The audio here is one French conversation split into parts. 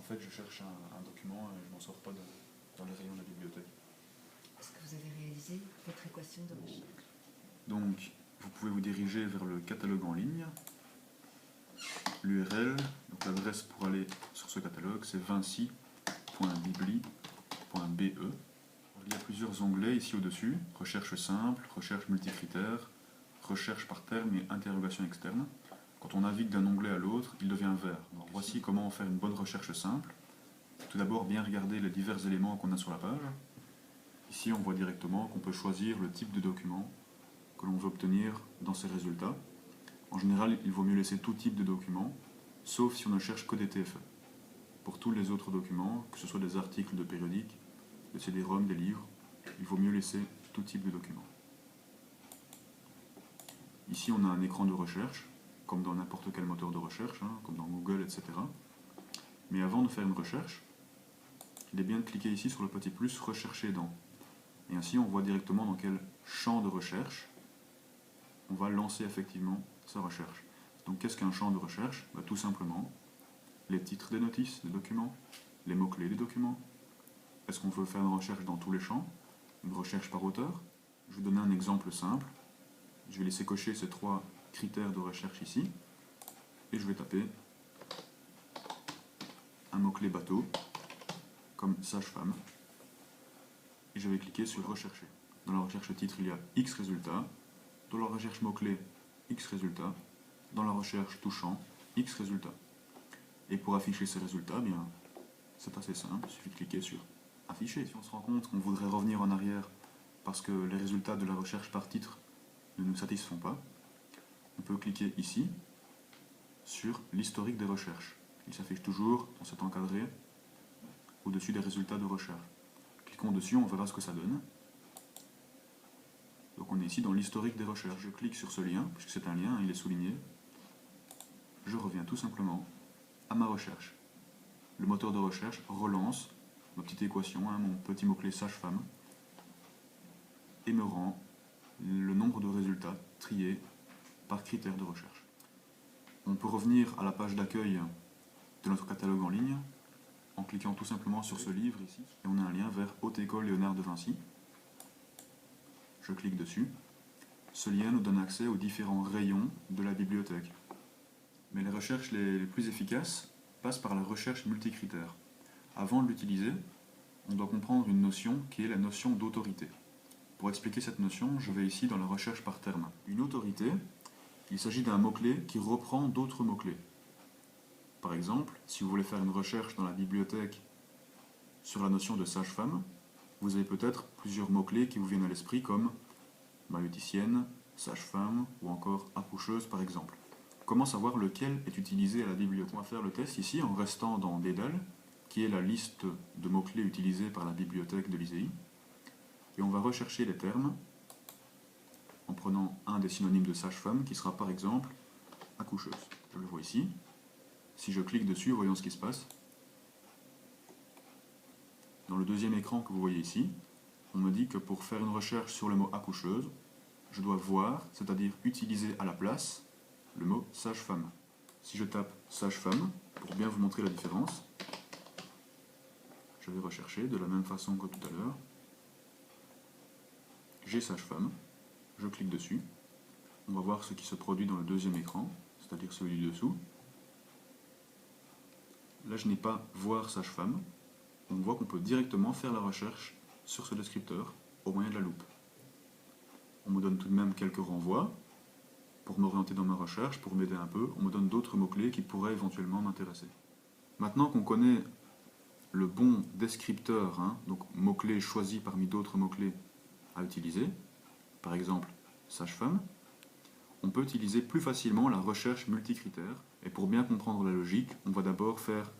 fait, je cherche un document et je m'en sors pas dans les rayons de la bibliothèque. Est-ce que vous avez réalisé votre équation de recherche? Donc, vous pouvez vous diriger vers le catalogue en ligne. L'URL, donc l'adresse pour aller sur ce catalogue, c'est vinci.bibli.be. Il y a plusieurs onglets ici au-dessus, recherche simple, recherche multicritère, recherche par terme et interrogation externe. Quand on navigue d'un onglet à l'autre, il devient vert. Alors, voici comment faire une bonne recherche simple. Tout d'abord, bien regarder les divers éléments qu'on a sur la page. Ici, on voit directement qu'on peut choisir le type de document que l'on veut obtenir dans ces résultats. En général, il vaut mieux laisser tout type de document, sauf si on ne cherche que des TFE. Pour tous les autres documents, que ce soit des articles de périodiques, des CD-ROM, des livres, il vaut mieux laisser tout type de document. Ici, on a un écran de recherche, comme dans n'importe quel moteur de recherche, comme dans Google, etc. Mais avant de faire une recherche, il est bien de cliquer ici sur le petit plus « Rechercher dans ». Et ainsi, on voit directement dans quel champ de recherche on va lancer effectivement sa recherche. Donc, qu'est-ce qu'un champ de recherche? Tout simplement, les titres des notices des documents, les mots-clés des documents. Est-ce qu'on veut faire une recherche dans tous les champs? Une recherche par auteur? Je vais donner un exemple simple. Je vais laisser cocher ces 3 critères de recherche ici. Et je vais taper un mot-clé bateau, comme sage-femme. Et je vais cliquer sur rechercher. Dans la recherche titre, il y a X résultats. Dans la recherche mot-clé, X résultats. Dans la recherche tout champ, X résultats. Et pour afficher ces résultats, c'est assez simple, il suffit de cliquer sur afficher. Si on se rend compte qu'on voudrait revenir en arrière parce que les résultats de la recherche par titre ne nous satisfont pas, on peut cliquer ici sur l'historique des recherches. Il s'affiche toujours dans cet encadré au-dessus des résultats de recherche. Cliquons dessus, on verra ce que ça donne. Donc on est ici dans l'historique des recherches. Je clique sur ce lien, puisque c'est un lien, il est souligné. Je reviens tout simplement à ma recherche. Le moteur de recherche relance ma petite équation, mon petit mot-clé sage-femme, et me rend le nombre de résultats triés par critère de recherche. On peut revenir à la page d'accueil de notre catalogue en ligne en cliquant tout simplement sur ce livre ici, et on a un lien vers Haute École Léonard de Vinci. Je clique dessus. Ce lien nous donne accès aux différents rayons de la bibliothèque. Mais les recherches les plus efficaces passent par la recherche multicritère. Avant de l'utiliser, on doit comprendre une notion qui est la notion d'autorité. Pour expliquer cette notion, je vais ici dans la recherche par terme. Une autorité, il s'agit d'un mot-clé qui reprend d'autres mots-clés. Par exemple, si vous voulez faire une recherche dans la bibliothèque sur la notion de sage-femme, vous avez peut-être plusieurs mots-clés qui vous viennent à l'esprit comme maïoticienne, sage-femme ou encore accoucheuse par exemple. Comment savoir lequel est utilisé à la bibliothèque? On va faire le test ici en restant dans Dédale, qui est la liste de mots-clés utilisés par la bibliothèque de l'ISEI. Et on va rechercher les termes en prenant un des synonymes de sage-femme qui sera par exemple accoucheuse. Je le vois ici. Si je clique dessus, voyons ce qui se passe. Dans le deuxième écran que vous voyez ici, on me dit que pour faire une recherche sur le mot accoucheuse, je dois voir, c'est-à-dire utiliser à la place, le mot sage-femme. Si je tape sage-femme, pour bien vous montrer la différence, je vais rechercher de la même façon que tout à l'heure. J'ai sage-femme, je clique dessus. On va voir ce qui se produit dans le deuxième écran, c'est-à-dire celui du dessous. Là, je n'ai pas voir sage-femme. On voit qu'on peut directement faire la recherche sur ce descripteur au moyen de la loupe. On me donne tout de même quelques renvois pour m'orienter dans ma recherche, pour m'aider un peu. On me donne d'autres mots-clés qui pourraient éventuellement m'intéresser. Maintenant qu'on connaît le bon descripteur, donc mots-clés choisis parmi d'autres mots-clés à utiliser, par exemple sage-femme, on peut utiliser plus facilement la recherche multicritère. Et pour bien comprendre la logique, on va d'abord faire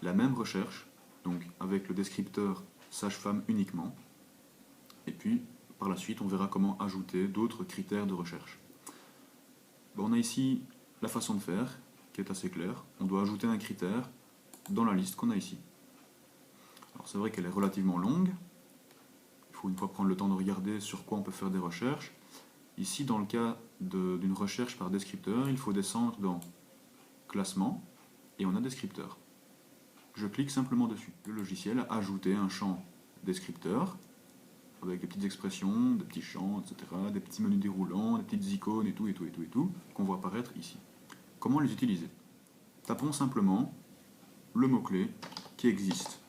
la même recherche, donc avec le descripteur sage-femme uniquement, et puis par la suite on verra comment ajouter d'autres critères de recherche. On a ici la façon de faire, qui est assez claire. On doit ajouter un critère dans la liste qu'on a ici. Alors c'est vrai qu'elle est relativement longue, il faut une fois prendre le temps de regarder sur quoi on peut faire des recherches. Ici, dans le cas d'une recherche par descripteur, il faut descendre dans classement, et on a descripteur. je clique simplement dessus. Le logiciel a ajouté un champ descripteur avec des petites expressions, des petits champs, etc., des petits menus déroulants, des petites icônes et tout, qu'on voit apparaître ici. Comment les utiliser? Tapons simplement le mot-clé qui existe.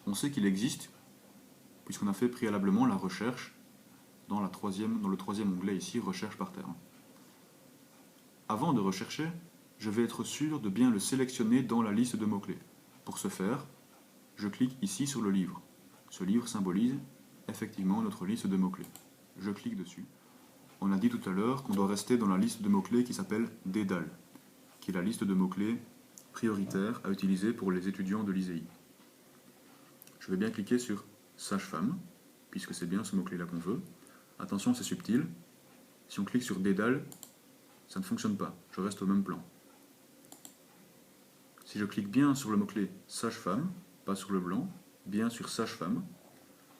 On sait qu'il existe puisqu'on a fait préalablement la recherche dans le troisième onglet ici, recherche par terme. Avant de rechercher, je vais être sûr de bien le sélectionner dans la liste de mots-clés. Pour ce faire, je clique ici sur le livre. Ce livre symbolise effectivement notre liste de mots-clés. Je clique dessus. On a dit tout à l'heure qu'on doit rester dans la liste de mots-clés qui s'appelle DEDAL, qui est la liste de mots-clés prioritaire à utiliser pour les étudiants de l'ISEI. Je vais bien cliquer sur sage-femme, puisque c'est bien ce mot-clé-là qu'on veut. Attention, c'est subtil. Si on clique sur DEDAL, ça ne fonctionne pas. Je reste au même plan. Si je clique bien sur le mot-clé sage-femme, pas sur le blanc, bien sur sage-femme,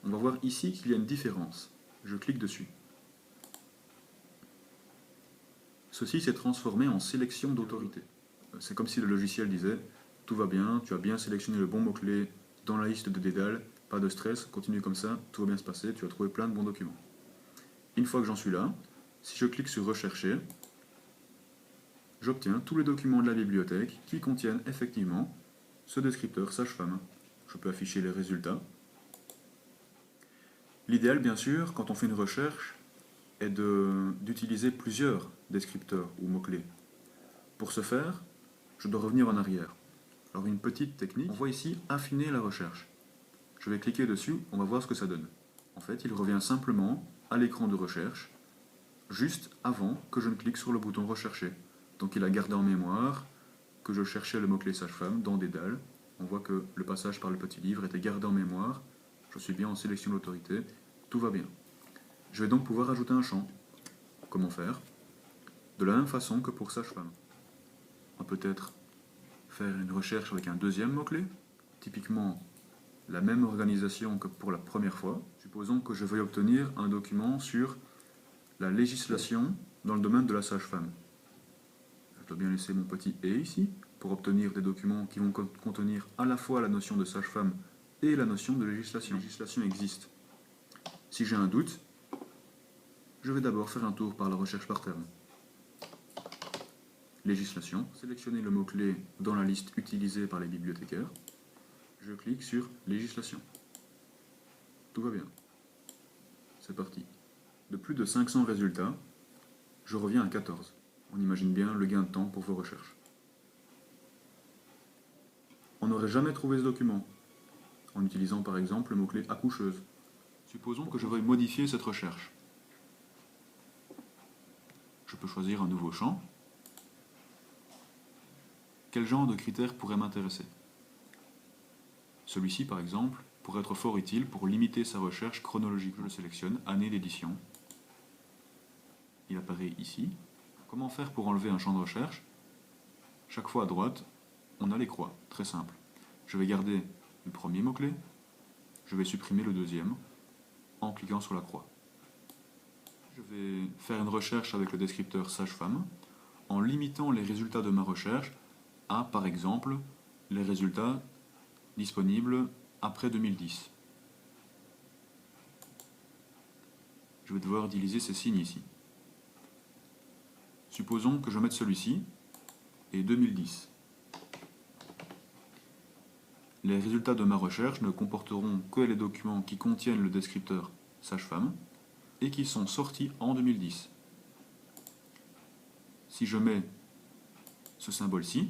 on va voir ici qu'il y a une différence. Je clique dessus. Ceci s'est transformé en sélection d'autorité. C'est comme si le logiciel disait « Tout va bien, tu as bien sélectionné le bon mot-clé dans la liste de DEDAL, pas de stress, continue comme ça, tout va bien se passer, tu as trouvé plein de bons documents. » Une fois que j'en suis là, si je clique sur « Rechercher », j'obtiens tous les documents de la bibliothèque qui contiennent effectivement ce descripteur sage-femme. Je peux afficher les résultats. L'idéal, bien sûr, quand on fait une recherche, est d'utiliser plusieurs descripteurs ou mots-clés. Pour ce faire, je dois revenir en arrière. Alors une petite technique, on voit ici affiner la recherche. Je vais cliquer dessus, on va voir ce que ça donne. En fait, il revient simplement à l'écran de recherche, juste avant que je ne clique sur le bouton rechercher. Donc il a gardé en mémoire que je cherchais le mot-clé sage-femme dans DEDAL. On voit que le passage par le petit livre était gardé en mémoire. Je suis bien en sélection d'autorité, tout va bien. Je vais donc pouvoir ajouter un champ. Comment faire? De la même façon que pour sage-femme. On peut peut-être faire une recherche avec un deuxième mot-clé, typiquement la même organisation que pour la première fois. Supposons que je veuille obtenir un document sur la législation dans le domaine de la sage-femme. Je dois bien laisser mon petit « et » ici, pour obtenir des documents qui vont contenir à la fois la notion de sage-femme et la notion de législation. La législation existe. Si j'ai un doute, je vais d'abord faire un tour par la recherche par terme. Législation, sélectionner le mot-clé dans la liste utilisée par les bibliothécaires. Je clique sur législation. Tout va bien. C'est parti. De plus de 500 résultats, je reviens à 14. On imagine bien le gain de temps pour vos recherches. On n'aurait jamais trouvé ce document en utilisant par exemple le mot-clé accoucheuse. Supposons que je veuille modifier cette recherche. Je peux choisir un nouveau champ. Quel genre de critères pourrait m'intéresser? Celui-ci, par exemple, pourrait être fort utile pour limiter sa recherche chronologique. Je le sélectionne, année d'édition. Il apparaît ici. Comment faire pour enlever un champ de recherche? Chaque fois à droite, on a les croix, très simple. Je vais garder le premier mot-clé, je vais supprimer le deuxième en cliquant sur la croix. Je vais faire une recherche avec le descripteur sage-femme en limitant les résultats de ma recherche à, par exemple, les résultats disponibles après 2010. Je vais devoir utiliser ces signes ici. Supposons que je mette celui-ci et 2010. Les résultats de ma recherche ne comporteront que les documents qui contiennent le descripteur sage-femme et qui sont sortis en 2010. Si je mets ce symbole-ci,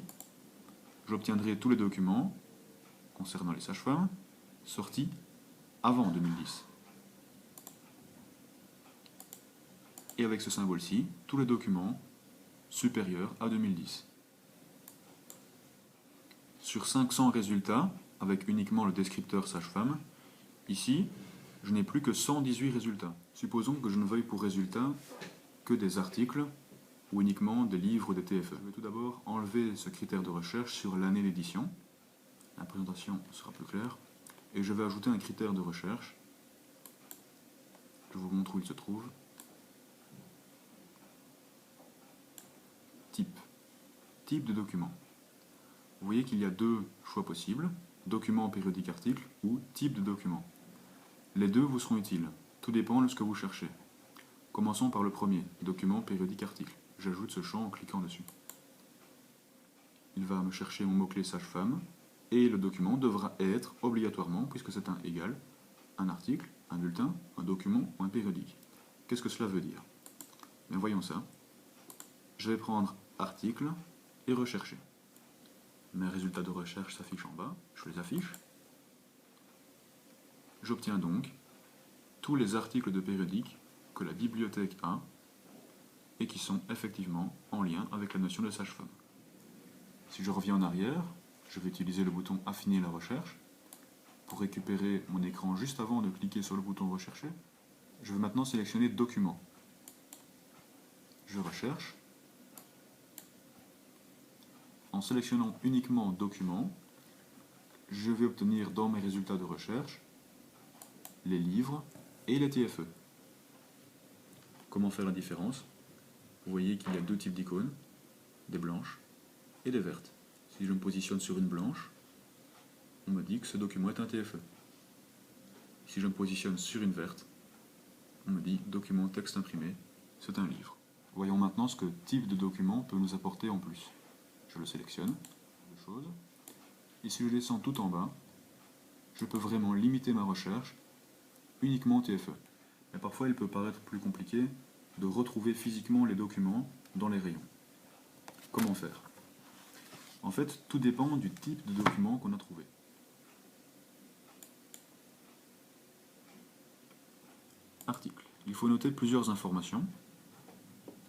j'obtiendrai tous les documents concernant les sages-femmes sortis avant 2010. Et avec ce symbole-ci, tous les documents supérieurs à 2010. Sur 500 résultats, avec uniquement le descripteur sage-femme, ici, je n'ai plus que 118 résultats. Supposons que je ne veuille pour résultat que des articles ou uniquement des livres ou des TFE. Je vais tout d'abord enlever ce critère de recherche sur l'année d'édition. La présentation sera plus claire. Et je vais ajouter un critère de recherche. Je vous montre où il se trouve. Type. Type de document. Vous voyez qu'il y a deux choix possibles, document périodique article ou type de document. Les deux vous seront utiles, tout dépend de ce que vous cherchez. Commençons par le premier, document périodique article. J'ajoute ce champ en cliquant dessus. Il va me chercher mon mot-clé sage-femme, et le document devra être obligatoirement, puisque c'est un égal, un article, un bulletin, un document ou un périodique. Qu'est-ce que cela veut dire? Bien, voyons ça. Je vais prendre article et rechercher. Mes résultats de recherche s'affichent en bas, je les affiche. J'obtiens donc tous les articles de périodique que la bibliothèque a et qui sont effectivement en lien avec la notion de sage-femme. Si je reviens en arrière, je vais utiliser le bouton Affiner la recherche pour récupérer mon écran juste avant de cliquer sur le bouton Rechercher. Je vais maintenant sélectionner Document. Je recherche. En sélectionnant uniquement Document, je vais obtenir dans mes résultats de recherche les livres et les TFE. Comment faire la différence? Vous voyez qu'il y a deux types d'icônes, des blanches et des vertes. Si je me positionne sur une blanche, on me dit que ce document est un TFE. Si je me positionne sur une verte, on me dit document texte imprimé, c'est un livre. Voyons maintenant ce que type de document peut nous apporter en plus. Je le sélectionne, et si je descends tout en bas, je peux vraiment limiter ma recherche uniquement TFE. Mais parfois il peut paraître plus compliqué de retrouver physiquement les documents dans les rayons. Comment faire? En fait, tout dépend du type de document qu'on a trouvé. Article. Il faut noter plusieurs informations.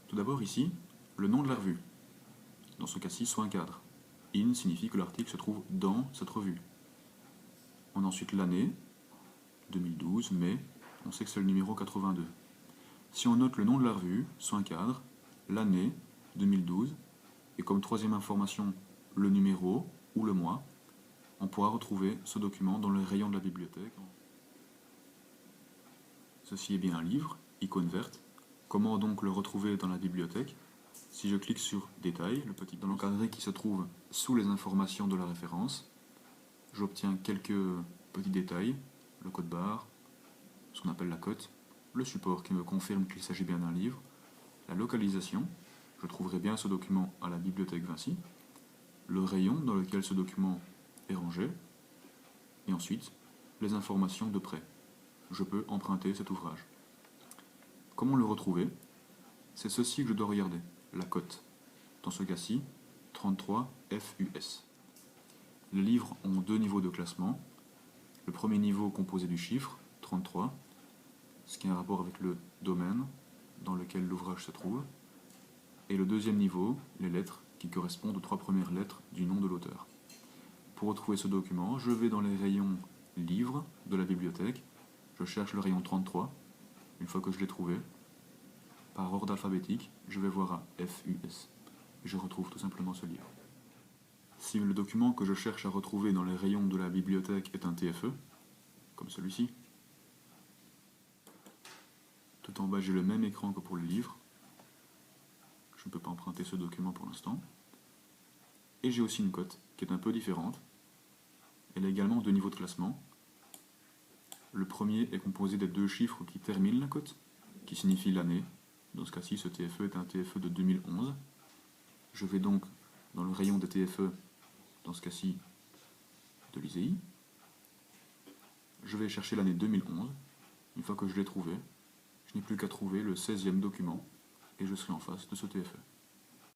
Tout d'abord ici, le nom de la revue. Dans ce cas-ci, soit un cadre. In signifie que l'article se trouve dans cette revue. On a ensuite l'année, 2012, mai, on sait que c'est le numéro 82. Si on note le nom de la revue, soit un cadre, l'année, 2012, et comme troisième information, le numéro ou le mois, on pourra retrouver ce document dans le rayon de la bibliothèque. Ceci est bien un livre, icône verte. Comment donc le retrouver dans la bibliothèque? Si je clique sur Détails, le petit dans l'encadré qui se trouve sous les informations de la référence, j'obtiens quelques petits détails, le code barre, ce qu'on appelle la cote, le support qui me confirme qu'il s'agit bien d'un livre, la localisation, je trouverai bien ce document à la bibliothèque Vinci, le rayon dans lequel ce document est rangé, et ensuite les informations de prêt. Je peux emprunter cet ouvrage. Comment le retrouver? C'est ceci que je dois regarder, la cote. Dans ce cas-ci, 33 FUS. Les livres ont deux niveaux de classement. Le premier niveau composé du chiffre, 33, ce qui a un rapport avec le domaine dans lequel l'ouvrage se trouve. Et le deuxième niveau, les lettres, qui correspondent aux trois premières lettres du nom de l'auteur. Pour retrouver ce document, je vais dans les rayons livres de la bibliothèque, je cherche le rayon 33, une fois que je l'ai trouvé, par ordre alphabétique, je vais voir à FUS, et je retrouve tout simplement ce livre. Si le document que je cherche à retrouver dans les rayons de la bibliothèque est un TFE, comme celui-ci, tout en bas j'ai le même écran que pour le livre, je ne peux pas emprunter ce document pour l'instant, et j'ai aussi une cote qui est un peu différente. Elle a également deux niveaux de classement. Le premier est composé des deux chiffres qui terminent la cote, qui signifient l'année. Dans ce cas-ci, ce TFE est un TFE de 2011. Je vais donc dans le rayon des TFE, dans ce cas-ci, de l'ISEI. Je vais chercher l'année 2011. Une fois que je l'ai trouvé, je n'ai plus qu'à trouver le 16e document, et je serai en face de ce TFE.